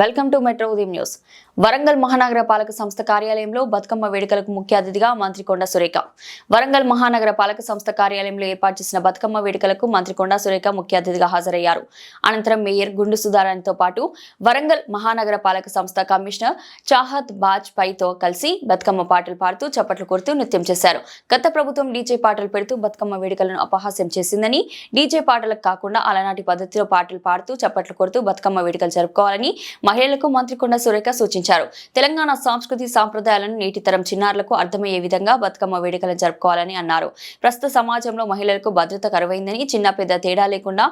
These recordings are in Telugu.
వెల్కమ్ టు మెట్రో ఉదయం న్యూస్. వరంగల్ మహానగర పాలక సంస్థ కార్యాలయంలో బతుకమ్మ వేడుకలకు ముఖ్య అతిథిగా మంత్రి కొండా సురేఖ. వరంగల్ మహానగర పాలక సంస్థ కార్యాలయంలో ఏర్పాటు చేసిన బతుకమ్మ వేడుకలకు మంత్రి కొండా సురేఖ ముఖ్య అతిథిగా హాజరయ్యారు. అనంతరం మేయర్ గుండు సుధారాణితో పాటు వరంగల్ మహానగర పాలక సంస్థ కమిషనర్ చాహత్ బాజ్ పైతో కలిసి బతుకమ్మ పాటలు పాడుతూ చప్పట్లు కొడుతూ నృత్యం చేశారు. గత ప్రభుత్వం డీజే పాటలు పెడుతూ బతుకమ్మ వేడుకలను అపహాస్యం చేసిందని, డీజే పాటలకు కాకుండా అలనాటి పద్ధతిలో పాటలు పాడుతూ చప్పట్లు కొడుతూ బతుకమ్మ వేడుకలు జరుపుకోవాలని మహిళలకు మంత్రి కొండా సురేఖ సూచించారు. తెలంగాణ సంస్కృతి సాంప్రదాయాలను నేటి తరం చిన్నారులకు అర్థమయ్యే విధంగా బతుకమ్మ వేడుకలను జరుపుకోవాలని అన్నారు. ప్రస్తుత సమాజంలో మహిళలకు భద్రత కరువైందని, చిన్న పెద్ద తేడా లేకుండా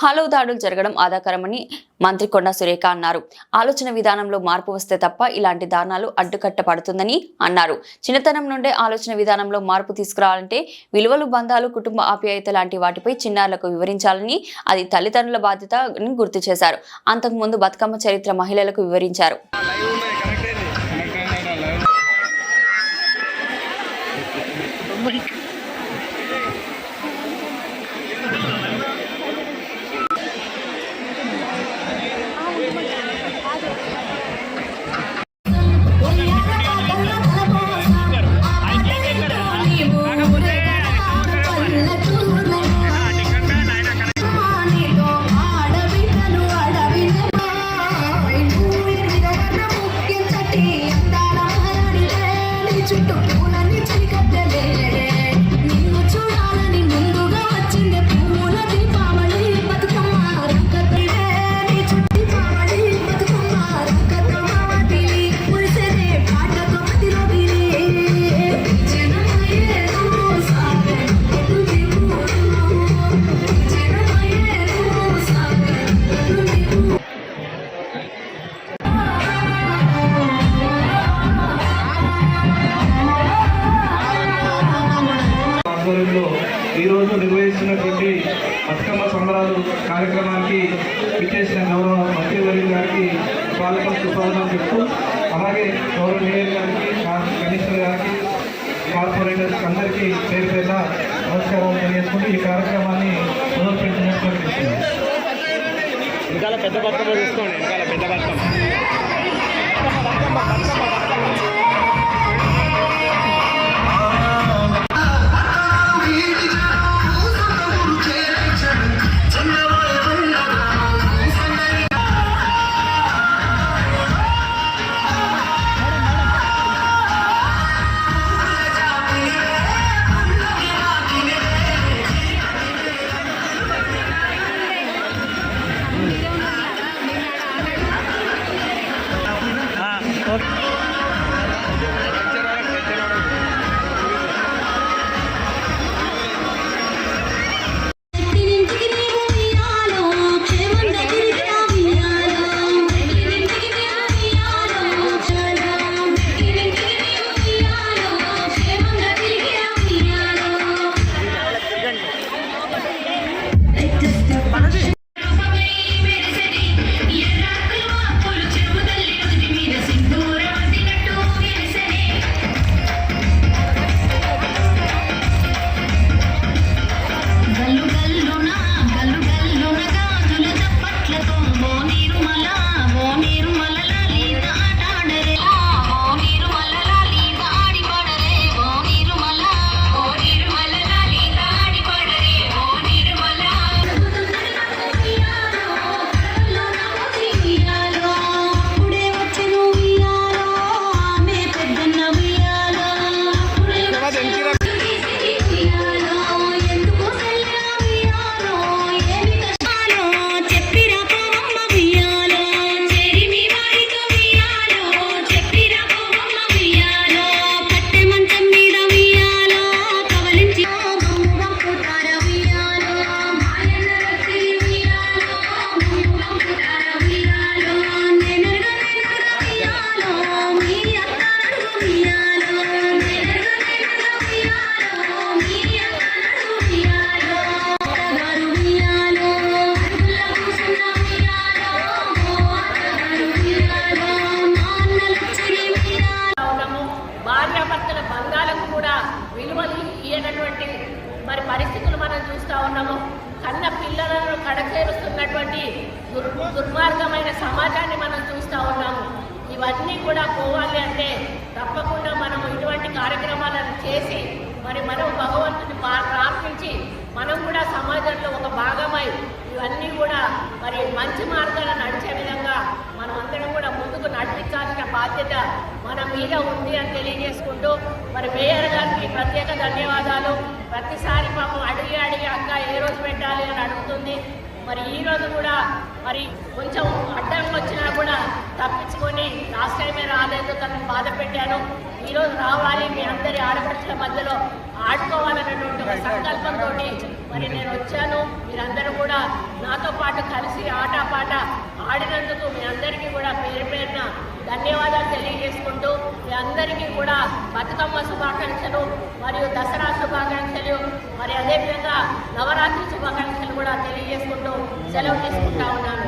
హలో దాడులు జరగడం ఆధాకరమని మంత్రి కొండా సురేఖ అన్నారు. ఆలోచన విధానంలో మార్పు వస్తే తప్ప ఇలాంటి దారుణాలు అడ్డుకట్టపడుతుందని అన్నారు. చిన్నతనం నుండే ఆలోచన విధానంలో మార్పు తీసుకురావాలంటే విలువలు, బంధాలు, కుటుంబ ఆప్యాయత లాంటి వాటిపై చిన్నారులకు వివరించాలని, అది తల్లిదండ్రుల బాధ్యత అని గుర్తు చేశారు. అంతకుముందు బతుకమ్మ చరిత్ర మహిళలకు వివరించారు. ఈరోజు నిర్వహిస్తున్నటువంటి బతుకమ్మ సంబరాలు కార్యక్రమానికి విచ్చేసిన గౌరవ మంత్రివర్యులు గారికి స్వాగతం, సుస్వాగతం చెప్తూ, అలాగే గౌరవ మేయర్ గారికి, కమిషనర్ గారికి, కార్పొరేటర్స్ అందరికీ పేరు పేద నమస్కారం తెలియజేసుకుంటూ ఈ కార్యక్రమాన్ని మొదలుపెట్టినట్లు అనిపిస్తుంది. ఇంకా పెద్ద బతుకమ్మ చూసుకోండి, ఇంకా పెద్ద బతుకమ్మ. పరిస్థితులు మనం చూస్తూ ఉన్నాము. కన్న పిల్లలను కడచేరుస్తున్నటువంటి దుర్మార్గమైన సమాజాన్ని మనం చూస్తూ మంచి మార్గాలు నడిచే విధంగా మనం అందరం కూడా ముందుకు నడిపించాల్సిన బాధ్యత మన మీద ఉంది అని తెలియజేసుకుంటూ మరి మేయర్ గారికి ప్రత్యేక ధన్యవాదాలు. ప్రతిసారి పాపం అడిగి అక్క ఏ రోజు పెట్టాలి అని అడుగుతుంది. మరి ఈ రోజు కూడా మరి కొంచెం అడ్డం వచ్చినా కూడా తప్పించుకొని లాస్ట్ టైమే రాలేదు, తనను బాధ పెట్టాను. ఈరోజు రావాలి, మీ అందరి ఆడపడుచుల మధ్యలో ఆడుకోవాలనేటువంటి ఒక సంకల్పంతో మరి నేను వచ్చాను. మీరందరూ కూడా నాతో పాటు కలిసి ఆటపాట ఆడినందుకు మీ అందరికీ కూడా పేరు పేరున ధన్యవాదాలు తెలియజేసుకుంటూ మీ అందరికీ కూడా బతుకమ్మ శుభాకాంక్షలు మరియు దసరా శుభాకాంక్షలు మరి అదేవిధంగా నవరాత్రి శుభాకాంక్షలు కూడా తెలియజేసుకుంటూ సెలవు తీసుకుంటా ఉన్నాను.